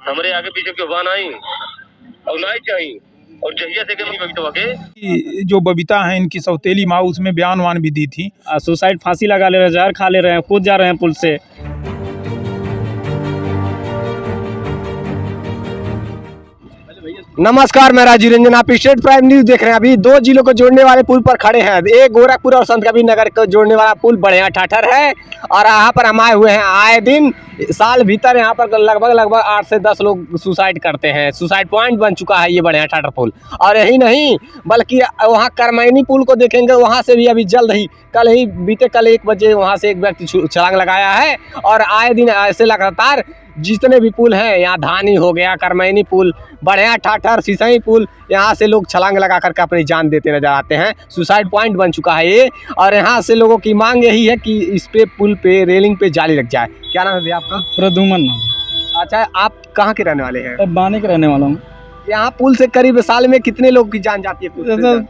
हमारे आगे पीछे क्यों बान आई और ना चाहिए और जहिया से के बबीता के जो बबीता है इनकी सौतेली माँ, उसमें बयान वान भी दी थी। सुसाइड फांसी लगा ले रहे हैं, जहर खा ले रहे हैं, कूद जा रहे हैं पुल से। नमस्कार, मैं राजीव रंजन, आप स्टेट प्राइम न्यूज देख रहे हैं। अभी दो जिलों को जोड़ने वाले पुल पर खड़े हैं। एक गोरखपुर और संतकबीर नगर को जोड़ने वाला पुल बढ़िया ठाठर है और यहाँ पर हम आए हुए हैं। आए दिन साल भीतर यहाँ पर लगभग 8 से 10 लोग सुसाइड करते हैं। सुसाइड पॉइंट बन चुका है ये बढ़िया ठाठर पुल। और यही नहीं बल्कि वहाँ करमैनी पुल को देखेंगे, वहाँ से भी अभी जल्द ही बीते कल 1 बजे वहाँ से एक व्यक्ति छलांग लगाया है। और आए दिन ऐसे लगातार जितने भी पुल हैं, यहाँ धानी हो गया, करमैनी पुल, बढ़िया ठाठर, सिसई पुल, यहाँ से लोग छलांग लगा करके अपनी जान देते नजर आते हैं। सुसाइड पॉइंट बन चुका है ये। और यहाँ से लोगों की मांग यही है कि इस पे पुल पे रेलिंग पे जाली लग जाए। क्या नाम है भैया आपका? प्रद्युमन नाम। अच्छा, आप कहाँ के रहने वाले हैं? बाने के रहने वाला हूँ। यहाँ पुल से करीब साल में कितने लोग की जान जाती है?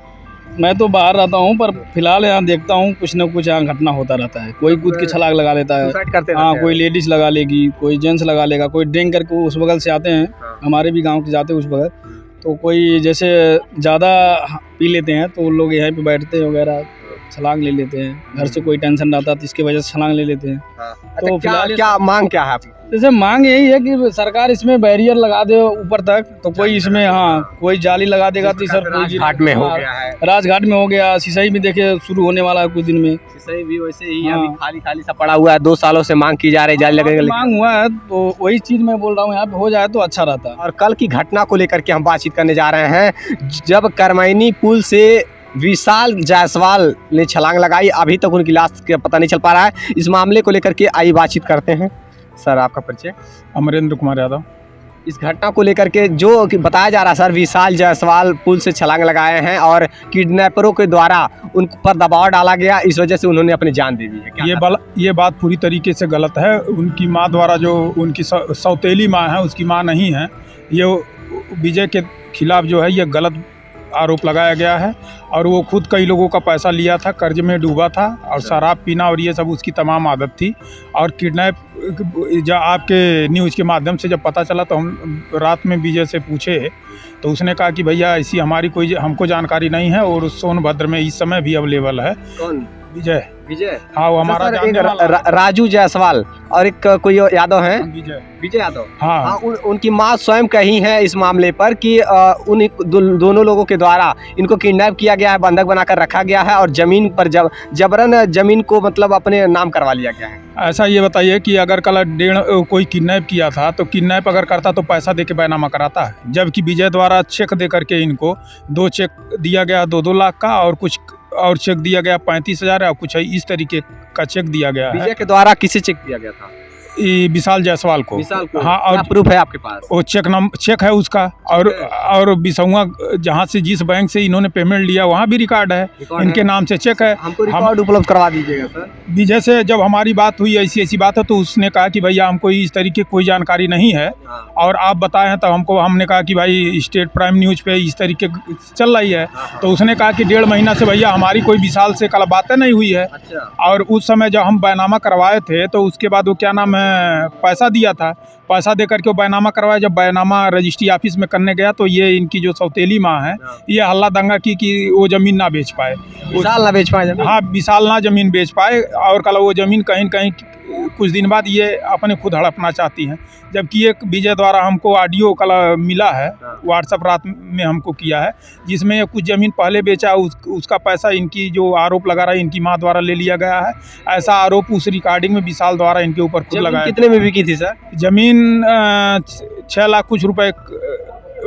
मैं तो बाहर रहता हूँ, पर फिलहाल यहाँ देखता हूँ कुछ न कुछ यहाँ घटना होता रहता है। कोई कूद के छलांग लगा लेता है, हाँ, कोई लेडीज लगा लेगी, कोई जेंट्स लगा लेगा, कोई ड्रिंक करके उस बगल से आते हैं। हमारे भी गांव के जाते हैं उस बगल, तो कोई जैसे ज़्यादा पी लेते हैं तो लोग यहाँ पे बैठते हैं वगैरह, छलांग ले लेते हैं। घर से कोई टेंशन रहता है तो इसकी वजह से छलांग ले लेते हैं। तो फिलहाल क्या मांग क्या है आपकी? जैसे मांग यही है कि सरकार इसमें बैरियर लगा दे ऊपर तक, तो कोई इसमें कोई जाली लगा देगा तो सर कोई घाट में हो गया है, राजघाट में हो गया, सिसई भी देखिए शुरू होने वाला है कुछ दिन में। सिसई भी वैसे ही अभी खाली सा पड़ा हुआ है। 2 सालों से मांग की जा रही है, जाली लगेगा। मांग हुआ है तो वही चीज मैं बोल रहा हूँ, यहाँ पे हो जाए तो अच्छा रहता है। और कल की घटना को लेकर के हम बातचीत करने जा रहे हैं, जब करमैनी पुल से विशाल जायसवाल ने छलांग लगाई। अभी तक उनकी लाश का पता नहीं चल पा रहा है। इस मामले को लेकर के आइए बातचीत करते हैं। सर, आपका परिचय? अमरेंद्र कुमार यादव। इस घटना को लेकर के जो कि बताया जा रहा है, सर, विशाल जायसवाल पुल से छलांग लगाए हैं और किडनैपरों के द्वारा उन पर दबाव डाला गया, इस वजह से उन्होंने अपनी जान दे दी है। ये बात पूरी तरीके से गलत है। उनकी माँ द्वारा, जो उनकी सौतेली माँ है, उसकी माँ नहीं है। ये विजय के खिलाफ जो है ये गलत आरोप लगाया गया है। और वो खुद कई लोगों का पैसा लिया था, कर्ज में डूबा था और शराब पीना और ये सब उसकी तमाम आदत थी। और किडनैप जब आपके न्यूज़ के माध्यम से जब पता चला तो हम रात में विजय से पूछे तो उसने कहा कि भैया ऐसी हमारी कोई हमको जानकारी नहीं है और सोनभद्र में इस समय भी अवेलेबल है। कौन? विजय। हाँ, वो हमारा राजू जायसवाल और एक कोई यादव है, विजय यादव। हाँ, उनकी माँ स्वयं कही है इस मामले पर कि उन दोनों लोगों के द्वारा इनको किडनैप किया गया है, बंधक बनाकर रखा गया है और जमीन पर जबरन जमीन को मतलब अपने नाम करवा लिया गया है। ऐसा ये बताइए कि अगर कल कोई किडनैप किया था तो किडनैप अगर करता तो पैसा दे के बैनामा कराता है, जबकि विजय द्वारा चेक दे करके इनको 2 चेक दिया गया 2-2 लाख का और कुछ और चेक दिया गया 35,000 और कुछ इस तरीके का चेक दिया गया है। विजय के द्वारा किसे चेक दिया गया था? विशाल जायसवाल को। हाँ, और प्रूफ है आपके पास? वो चेक है उसका। और बिसौआ जहाँ से जिस बैंक से इन्होंने पेमेंट लिया वहाँ भी रिकॉर्ड है, इनके नाम से चेक है। हमको रिकॉर्ड उपलब्ध करवा दीजिएगा सर। विजय से जब हमारी बात हुई ऐसी बात है तो उसने कहा कि भैया हमको इस तरीके कोई जानकारी नहीं है और आप बताए हैं, तब हमने कहा कि भाई स्टेट प्राइम न्यूज़ पे इस तरीके चल रही है। तो उसने कहा कि 1.5 महीना से भैया हमारी कोई विशाल से कल बातें नहीं हुई है। और उस समय जब हम बैनामा करवाए थे तो उसके बाद वो क्या नाम है पैसा दिया था, पैसा दे करके वो बैनामा करवाया। जब बैनामा रजिस्ट्री ऑफिस में करने गया तो ये इनकी जो सौतेली माँ है ये हल्ला दंगा की कि वो ज़मीन ना बेच पाए, विशाल ना बेच पाए। हाँ, विशाल ना ज़मीन बेच पाए और कल वो ज़मीन कहीं कहीं कुछ दिन बाद ये अपने खुद हड़पना चाहती हैं। जबकि एक विजय द्वारा हमको ऑडियो कल मिला है, व्हाट्सएप रात में हमको किया है, जिसमें ये कुछ ज़मीन पहले बेचा, उसका पैसा इनकी जो आरोप लगा रहा है इनकी माँ द्वारा ले लिया गया है। ऐसा आरोप उस रिकॉर्डिंग में विशाल द्वारा इनके ऊपर खुद लगाया। कितने में बिकी थी सर ज़मीन? 6 लाख कुछ रुपए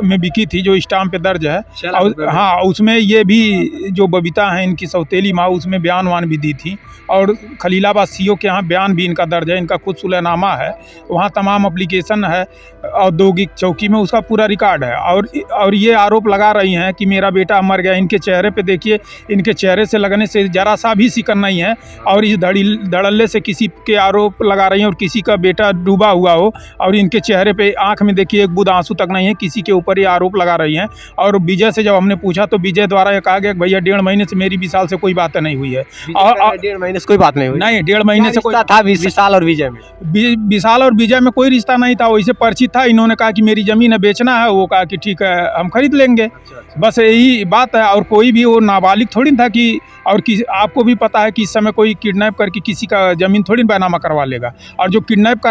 में बिकी थी, जो स्टाम्प पे दर्ज है। और हाँ, उसमें ये भी जो बबीता है इनकी सौतेली माँ, उसमें बयान वान भी दी थी। और खलीलाबाद सीओ के यहाँ बयान भी इनका दर्ज है, इनका खुद सुलहनामा है, वहाँ तमाम एप्लीकेशन है, औद्योगिक चौकी में उसका पूरा रिकॉर्ड है। और ये आरोप लगा रही हैं कि मेरा बेटा मर गया। इनके चेहरे पे देखिए, इनके चेहरे से लगने से जरा सा भी सिकन नहीं है और इस धड़ल्ले से किसी के आरोप लगा रही हैं और किसी का बेटा डूबा हुआ हो और इनके चेहरे पे आँख में देखिए एक बूंद आंसू तक नहीं है, किसी के ऊपर ऊपर ये आरोप लगा रही हैं। और विजय से जब हमने पूछा तो विजय द्वारा ये कहा गया कि भैया 1.5 महीने से मेरी विशाल से कोई बात नहीं हुई है। और 1.5 महीने से कोई बात नहीं हुई? नहीं, 1.5 महीने से कोई था विशाल और विजय में? विशाल और विजय में कोई रिश्ता नहीं था, वैसे परिचित था। इन्होंने कहा कि मेरी ज़मीन है, बेचना है, वो कहा कि ठीक है हम खरीद लेंगे, बस यही बात है। और कोई भी वो नाबालिग थोड़ी था कि, और आपको भी पता है कि इस समय कोई किडनैप करके किसी का ज़मीन थोड़ी बैनामा करवा लेगा। और जो किडनैप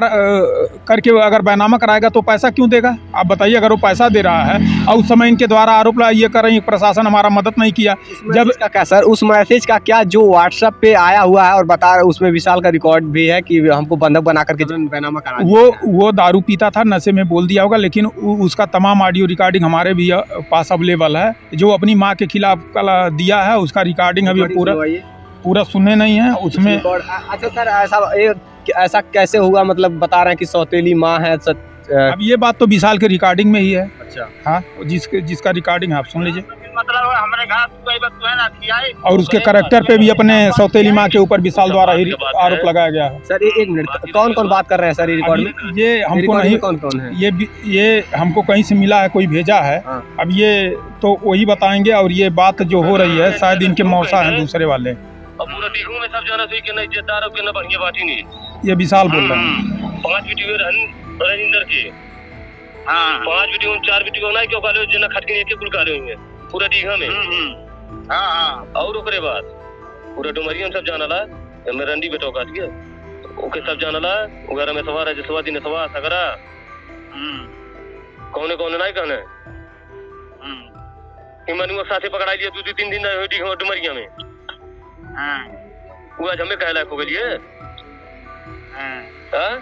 करके अगर बैनामा कराएगा तो पैसा क्यों देगा? आप बताइए। अगर वो पैसा दे रहा है और उस समय इनके द्वारा आरोप ये कर रही है प्रशासन हमारा मदद नहीं किया। जब क्या सर उस मैसेज का क्या जो व्हाट्सएप पे आया हुआ है और बता रहे उसमें विशाल का रिकॉर्ड भी है कि हमको बंधक बना करके बैनामा करा, वो दारू पीता था, नशे में बोल दिया होगा, लेकिन उसका तमाम ऑडियो रिकॉर्डिंग हमारे भी पास अवेलेबल है। जो अपनी माँ के खिलाफ कला दिया है उसका रिकॉर्डिंग अभी पूरा सुने नहीं है उसमें। अच्छा सर, ऐसा कैसे हुआ? मतलब बता रहे हैं कि सौतेली माँ है। अब ये बात तो विशाल के रिकॉर्डिंग में ही है। अच्छा, हाँ, जिसका रिकॉर्डिंग है आप सुन लीजिए। मतलब हमारे घर कोई बात है ना कि और उसके कैरेक्टर पे भी अपने सौतेली माँ के ऊपर विशाल द्वारा ही आरोप लगाया गया है। सर एक मिनट, कौन कौन बात कर रहे हैं सर रिकॉर्ड में? ये हमको नहीं, कौन कौन है? ये हमको कहीं से मिला है, कोई भेजा है। अब ये तो वही बताएंगे। और ये बात जो हो रही है शायद इनके मौसा है दूसरे वाले। और पूरा देखूं में सब जाना चाहिए कि ना इज्जतदार हो कि ना बढ़िया बात ही नहीं। ये विशाल बोल रहे हैं। 5 वीडियो रजिंदर के, हाँ 5 वीडियो 4 वीडियो ना क्यों काले जना खट के कुल काले हुए पूरा दीघा में। हां और ओकरे बाद पूरा डुमरिया सब जानला मैं रंडी बेटो काट के ओके सब जानला वगैरह में सवार है जसवा दिन सवा सगरा कौन नहीं कहने हिमनुआ साथे पकड़ा लिया 2-3 दिन दीघा डुमरिया में। हां वो आज हमें कहला हो गई है। हां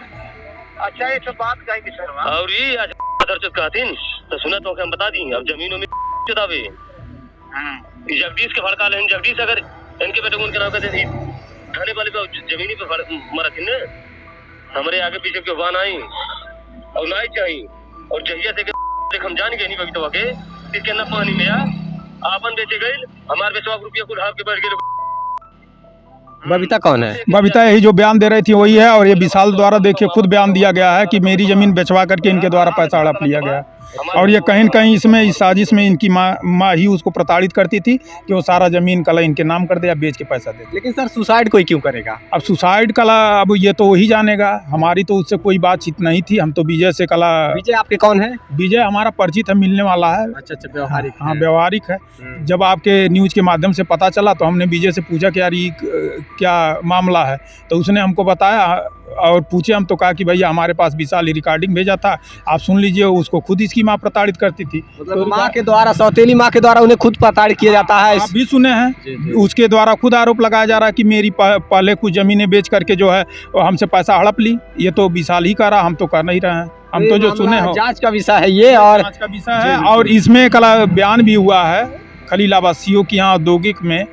अच्छा ये सब बात कहेंगे सर। और ये आज दर्शक कहतीन तो सुना तो हम बता दी। अब जमीनों में चुदावे जगदीश के भड़का ले, जगदीश अगर इनके बेटे उनके नाम कहते थाने वाले पे जमीनी पे मरा थी ना, हमारे आगे पीछे क्यों बान आई और ना चाहिए। और जहिया से हम जान गए नहीं बबीता के इसके ना पानी में आपन बेचे गए हमारे पे 100 रुपया कुल हाथ के बैठ गए। बबीता कौन है? बबीता यही जो बयान दे रही थी वही है। और ये विशाल द्वारा देखिए खुद बयान दिया गया है कि मेरी जमीन बेचवा करके इनके द्वारा पैसा हड़प लिया गया। और ये कहीं न कहीं इसमें इस साजिश में इनकी माँ ही उसको प्रताड़ित करती थी कि वो सारा जमीन कला इनके नाम कर दे या बेच के पैसा दे। लेकिन सर सुसाइड कोई क्यों करेगा? अब सुसाइड कला अब ये तो वही जानेगा, हमारी तो उससे कोई बातचीत नहीं थी। हम तो विजय से कला। विजय आपके कौन है? विजय हमारा परिचित है, मिलने वाला है। अच्छा, व्यवहारिक। हाँ व्यवहारिक है। जब आपके न्यूज़ के माध्यम से पता चला तो हमने विजय से पूछा कि यार ये क्या मामला है, तो उसने हमको बताया और पूछे हम तो कहा कि भैया हमारे पास विशाल रिकॉर्डिंग भेजा था, आप सुन लीजिए। उसको खुद इसकी माँ प्रताड़ित करती थी। मतलब तो माँ के द्वारा, सौतेली माँ के द्वारा उन्हें खुद प्रताड़ित किया जाता है। आप भी सुने हैं। उसके द्वारा खुद आरोप लगाया जा रहा है कि मेरी पहले कुछ जमीनें बेच करके जो है हमसे पैसा हड़प ली। ये तो विशाल ही कर रहा, हम तो कर नहीं रहे हैं। हम तो जो सुने हो जांच का विषय है ये, और जांच का विषय है। और इसमें कला बयान भी हुआ है खलीलाबाद सीओ की यहाँ औद्योगिक में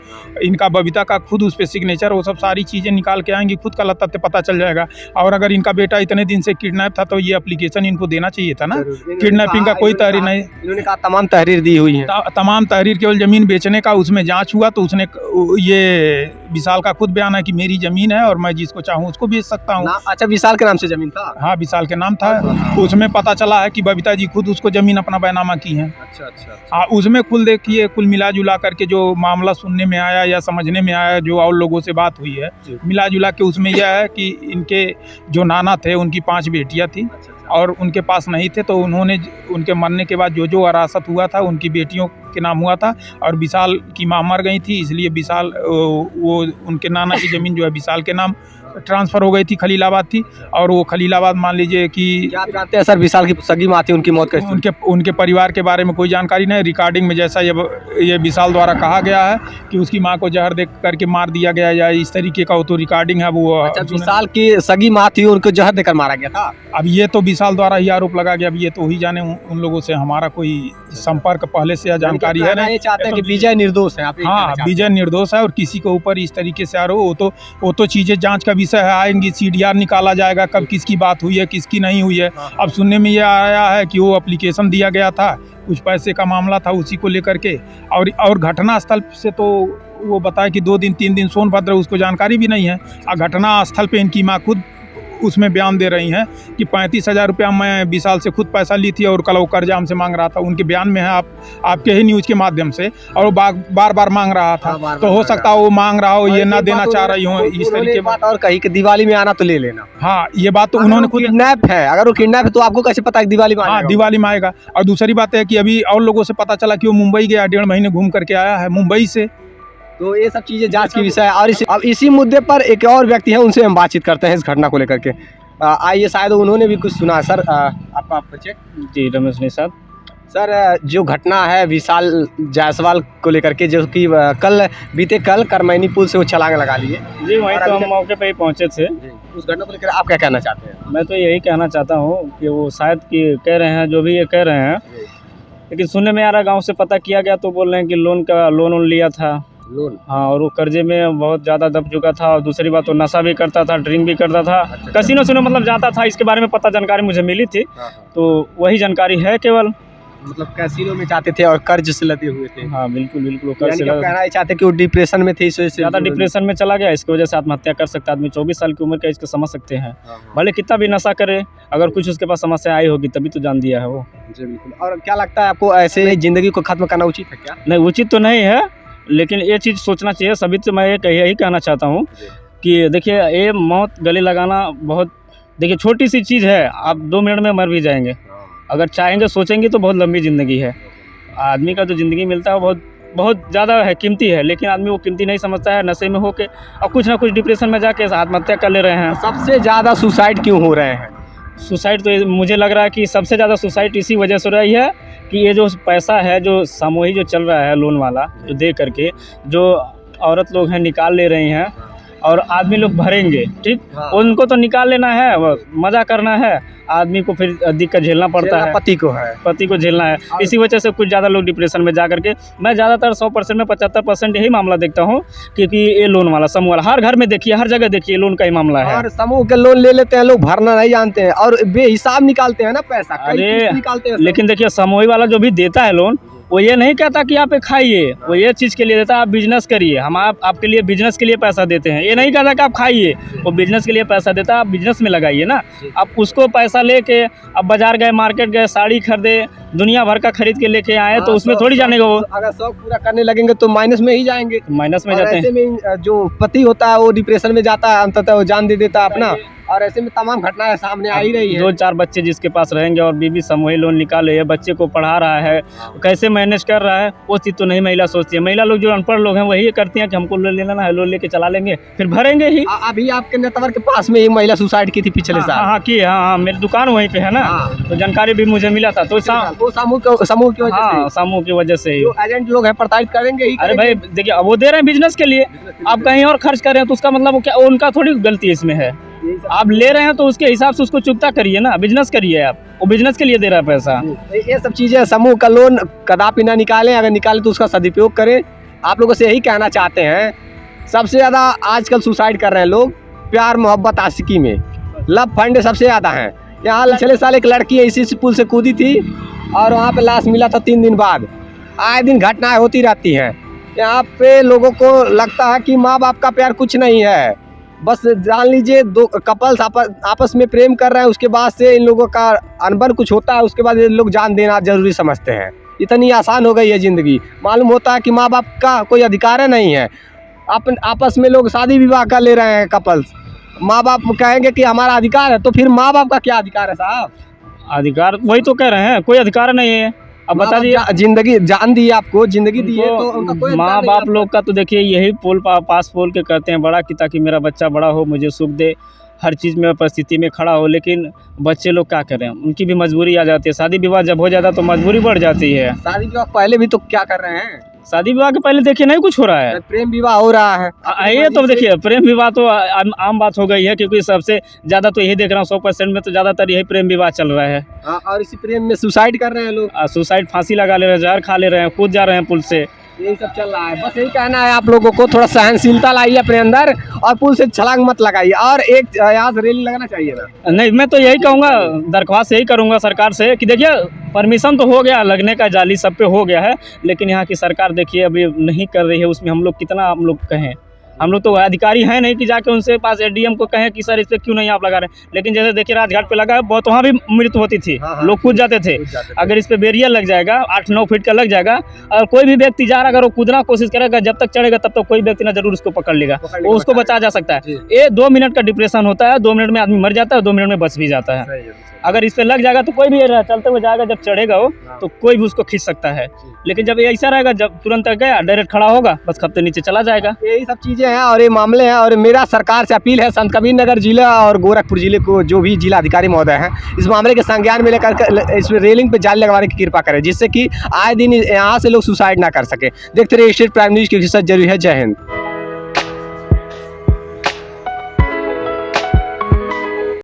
इनका बबीता का खुद उस पर सिग्नेचर, वो सब सारी चीज़ें निकाल के आएंगी, खुद का तथ्य पता चल जाएगा। और अगर इनका बेटा इतने दिन से किडनैप था तो ये एप्लीकेशन इनको देना चाहिए था ना। किडनैपिंग का कोई तहरीर नहीं, इन्होंने कहा तमाम तहरीर दी हुई है। तमाम तहरीर केवल ज़मीन बेचने का उसमें जांच हुआ तो उसने ये विशाल का खुद बयान है कि मेरी ज़मीन है और मैं जिसको चाहूँ उसको बेच सकता हूँ। अच्छा, विशाल के नाम से ज़मीन था? हाँ विशाल के नाम था। उसमें पता चला है कि बबीता जी खुद उसको ज़मीन अपना बैनामा की है। अच्छा। हाँ, उसमें कुल देखिए कुल मिला जुला करके जो मामला सुनने में आया या समझने में आया, जो और लोगों से बात हुई है मिला जुला के, उसमें यह है कि इनके जो नाना थे उनकी 5 बेटियां थी और उनके पास नहीं थे, तो उन्होंने उनके मरने के बाद जो वरासत हुआ था उनकी बेटियों के नाम हुआ था। और विशाल की माँ मर गई थी, इसलिए विशाल वो उनके नाना की ज़मीन जो है विशाल के नाम ट्रांसफ़र हो गई थी, खलीलाबाद थी। और वो खलीलाबाद मान लीजिए कि क्या जानते हैं सर विशाल की सगी माँ थी, उनकी मौत कैसे? उनके परिवार के बारे में कोई जानकारी नहीं। रिकॉर्डिंग में जैसा ये विशाल द्वारा कहा गया है कि उसकी माँ को जहर दे करके मार दिया गया या इस तरीके का वो तो रिकॉर्डिंग है वो। अच्छा, विशाल की सगी माँ थी, उनको जहर देकर मारा गया था। अब ये तो विशाल द्वारा ही आरोप लगा गया। अब ये तो ही जाने, उन लोगों से हमारा कोई संपर्क पहले से जानकारी है नहीं। ये चाहते हैं कि विजय निर्दोष है। हाँ, विजय निर्दोष है और किसी के ऊपर इस तरीके से आरोप, वो तो चीज़ें जांच का विषय है, आएंगी। CDR निकाला जाएगा कब किसकी बात हुई है किसकी नहीं हुई है। अब सुनने में ये आया है कि वो एप्लीकेशन दिया गया था, कुछ पैसे का मामला था उसी को लेकर के। और घटना स्थल से तो वो बताया कि 2 दिन 3 दिन सोनभद्र, उसको जानकारी भी नहीं है। और घटना स्थल पे इनकी माँ खुद उसमें बयान दे रही हैं कि 35,000 रुपया मैं विशाल से खुद पैसा ली थी और कल वो कर्जा हमसे मांग रहा था। उनके बयान में है, आपके ही न्यूज़ के माध्यम से, और वो बार बार मांग रहा था। तो हो सकता है वो मांग रहा हो, ये ना देना चाह रही हो, इस तरीके बात। और कहीं कि दिवाली में आना तो ले लेना। हाँ, ये बात तो उन्होंने खुद। किडनैप है, अगर वो किडनैप है तो आपको कैसे पता है दिवाली में? हाँ, दिवाली में आएगा। और दूसरी बात है कि अभी और लोगों से पता चला कि वो मुंबई गया, 1.5 महीने घूम करके आया है मुंबई से। तो ये सब चीज़ें जांच की विषय है। और अब इसी मुद्दे पर एक और व्यक्ति है, उनसे हम बातचीत करते हैं इस घटना को लेकर के। आइए, शायद उन्होंने भी कुछ सुना। सर, आपका परिचय? जी, रमेश निषाद। सर, जो घटना है विशाल जायसवाल को लेकर के, जो कि बीते कल करमैनी पुल से वो छलांग लगा लिए जी, वहीं तो हम मौके पे ही पहुंचे थे। उस घटना को लेकर आप क्या कहना चाहते हैं? मैं तो यही कहना चाहता हूँ कि वो शायद कि कह रहे हैं जो भी ये कह रहे हैं, लेकिन सुनने में आ रहा, गाँव से पता किया गया तो बोल रहे हैं कि लोन लिया था। लोन? हाँ, और वो कर्जे में बहुत ज़्यादा दब चुका था। और दूसरी बात, वो नशा भी करता था, ड्रिंक भी करता था, कैसीनो से मतलब जाता था। इसके बारे में पता जानकारी मुझे मिली थी, तो वही जानकारी है केवल। मतलब कैसीनो में चाहते थे और कर्ज से लदे हुए थे। हाँ, बिल्कुल बिल्कुल, कर्ज से कहना चाहते कि वो डिप्रेशन में थे, इस वजह से ज़्यादा डिप्रेशन में चला गया, इसकी वजह से आत्महत्या कर सकता है आदमी। 24 साल की उम्र का, इसको समझ सकते हैं। भले कितना भी नशा करे, अगर कुछ उसके पास समस्या आई होगी तभी तो जान दिया है वो। जी बिल्कुल। और क्या लगता है आपको, ऐसे ज़िंदगी को खत्म करना उचित है क्या? नहीं, उचित तो नहीं है, लेकिन ये चीज़ सोचना चाहिए सभी। तो मैं यही कहना चाहता हूँ कि देखिए, ये मौत गले लगाना बहुत, देखिए, छोटी सी चीज़ है। आप 2 मिनट में मर भी जाएंगे, अगर चाहेंगे, सोचेंगे तो बहुत लंबी ज़िंदगी है। आदमी का जो ज़िंदगी मिलता है वो बहुत ज़्यादा है, कीमती है, लेकिन आदमी वो कीमती नहीं समझता है। नशे में होके और कुछ ना कुछ डिप्रेशन में जाके आत्महत्या कर ले रहे हैं। सबसे ज़्यादा सुसाइड क्यों हो रहे हैं? सुसाइड तो मुझे लग रहा है कि सबसे ज़्यादा सुसाइड इसी वजह से हो रही है कि ये जो पैसा है, जो सामूहिक जो चल रहा है लोन वाला, जो दे करके जो औरत लोग हैं निकाल ले रही हैं, और आदमी लोग भरेंगे, ठीक, उनको तो निकाल लेना है, मज़ा करना है, आदमी को फिर दिक्कत झेलना पड़ता है, पति को झेलना है। इसी वजह से कुछ ज़्यादा लोग डिप्रेशन में जा करके, मैं ज़्यादातर 100% में 75% यही मामला देखता हूँ, क्योंकि ये लोन वाला, समूह वाला, हर घर में देखिए, हर जगह देखिए, लोन का ही मामला है। और समूह के लोन ले लेते हैं लोग, भरना नहीं जानते हैं और बेहिसाब निकालते हैं ना पैसा। अरे निकालते हैं, लेकिन देखिए, समूह वाला जो भी देता है लोन, वो ये नहीं कहता कि आप खाइए, वो ये चीज़ के लिए देता है, आप बिजनेस करिए, हम आपके लिए बिजनेस के लिए पैसा देते हैं। ये नहीं कहता कि आप खाइए, वो बिजनेस के लिए पैसा देता है, आप बिजनेस में लगाइए ना। आप उसको पैसा लेके अब बाजार गए, मार्केट गए, साड़ी खरीदे, दुनिया भर का खरीद के लेके आए, तो उसमें थोड़ी जाने का वो। अगर शौक पूरा करने लगेंगे तो माइनस में ही जाएंगे, माइनस में जाते हैं। ऐसे में जो पति होता है वो डिप्रेशन में जाता है, अंततः वो जान दे देता है अपना। और ऐसे में तमाम घटनाएं सामने आ ही रही है। 2-4 बच्चे जिसके पास रहेंगे और बीवी सामूहिक लोन निकाले है, बच्चे को पढ़ा रहा है, कैसे मैनेज कर रहा है, वो चीज़ तो नहीं महिला सोचती है। महिला लोग जो अनपढ़ लोग हैं वही करती हैं कि हमको लोन लेना है, लोन लेके चला लेंगे, फिर भरेंगे ही। अभी आपके नेटवर्क के पास में ये महिला सुसाइड की थी पिछले साल। हाँ की, हाँ, मेरी दुकान वहीं पे है ना, तो जानकारी भी मुझे मिला था। तो समूह की वजह से ही एजेंट लोग हैं, प्रताड़ित करेंगे ही। अरे भाई देखिए, अब वो दे रहे हैं बिजनेस के लिए, आप कहीं और खर्च कर रहे हैं तो उसका मतलब क्या, उनका थोड़ी गलती इसमें है। आप ले रहे हैं तो उसके हिसाब से उसको चुकता करिए ना, बिजनेस करिए आप, वो बिजनेस के लिए दे रहा है पैसा। ये सब चीज़ें, समूह का लोन कदापि ना निकालें, अगर निकालें तो उसका सदुपयोग करें। आप लोगों से यही कहना चाहते हैं। सबसे ज़्यादा आजकल सुसाइड कर रहे हैं लोग प्यार मोहब्बत आशिकी में, लव फंड सबसे ज़्यादा हैं। यहाँ पिछले साल एक लड़की इसी पुल से कूदी थी और वहाँ पे लाश मिला था 3 दिन बाद। आए दिन घटनाएं होती रहती हैं। यहाँ पे लोगों को लगता है कि माँ बाप का प्यार कुछ नहीं है, बस जान लीजिए 2 कपल्स आपस में प्रेम कर रहे हैं, उसके बाद से इन लोगों का अनबन कुछ होता है, उसके बाद ये लोग जान देना जरूरी समझते हैं। इतनी आसान हो गई है ज़िंदगी। मालूम होता है कि माँ बाप का कोई अधिकार नहीं है। आपस में लोग शादी विवाह कर ले रहे हैं कपल्स। माँ बाप कहेंगे कि हमारा अधिकार है, तो फिर माँ बाप का क्या अधिकार है साहब? अधिकार वही तो कह रहे हैं, कोई अधिकार नहीं है। अब बता दीजिए, जिंदगी जान दी है आपको, जिंदगी दी है, तो उनका कोई माँ बाप लोग का तो देखिए यही पास पोल के करते हैं बड़ा कि ताकि मेरा बच्चा बड़ा हो, मुझे सुख दे, हर चीज़ में परिस्थिति में खड़ा हो। लेकिन बच्चे लोग क्या करें, उनकी भी मजबूरी आ जाती है। शादी विवाह जब हो जाता है तो मजबूरी बढ़ जाती है। शादी विवाह पहले भी तो क्या कर रहे हैं, शादी विवाह के पहले देखिए नहीं कुछ हो रहा है, प्रेम विवाह हो रहा है। ये तो देखिए प्रेम विवाह तो आम बात हो गई है, क्योंकि सबसे ज़्यादा तो यही देख रहा हूँ 100% में तो ज़्यादातर यही प्रेम विवाह चल रहा है। और इसी प्रेम में सुसाइड कर रहे हैं लोग, सुसाइड, फांसी लगा ले रहे हैं, जहर खा ले रहे हैं, कूद जा रहे हैं पुल से। यही सब चल रहा है। बस यही कहना है आप लोगों को, थोड़ा सहनशीलता लाइए अपने अंदर और पुल से छलांग मत लगाइए। और एक यहाँ से रेलिंग लगाना चाहिए ना। नहीं, मैं तो यही कहूँगा, दरख्वास्त यही करूँगा सरकार से कि देखिए परमिशन तो हो गया लगने का, जाली सब पे हो गया है, लेकिन यहाँ की सरकार देखिए अभी नहीं कर रही है। उसमें हम लोग कितना हम लोग कहें, हम लोग तो अधिकारी हैं नहीं कि जाके उनसे पास एडीएम को कहें कि सर इस पे क्यों नहीं आप लगा रहे हैं। लेकिन जैसे देखिए राजघाट पे लगा है, बहुत वहाँ भी मृत्यु होती थी, लोग कूद जाते थे। अगर इस पे बैरियर लग जाएगा 8-9 फीट का लग जाएगा, और कोई भी व्यक्ति जा रहा अगर वो कूदना कोशिश करेगा, जब तक चढ़ेगा तब तक कोई व्यक्ति ना जरूर उसको पकड़ लेगा, वो उसको बचा जा सकता है। ये 2 मिनट का डिप्रेशन होता है, 2 मिनट में आदमी मर जाता है, 2 मिनट में बच भी जाता है। अगर इस पे लग जाएगा तो कोई भी चलते हुए जाएगा, जब चढ़ेगा वो तो कोई भी उसको खींच सकता है। लेकिन जब ये ऐसा रहेगा, जब तुरंत गया डायरेक्ट खड़ा होगा, बस खपते नीचे चला जाएगा। यही सब चीज़ें हैं और ये मामले हैं। और मेरा सरकार से अपील है, संत कबीर नगर जिला और गोरखपुर जिले को जो भी जिला अधिकारी महोदय हैं, इस मामले के संज्ञान में लेकर इस रेलिंग पे जाली लगवाने की कृपा करें, जिससे कि आए दिन यहाँ से लोग सुसाइड ना कर सके। देखते रहिए स्टेट प्राइम न्यूज़ की रिसर्च जरूरी है। जय हिंद।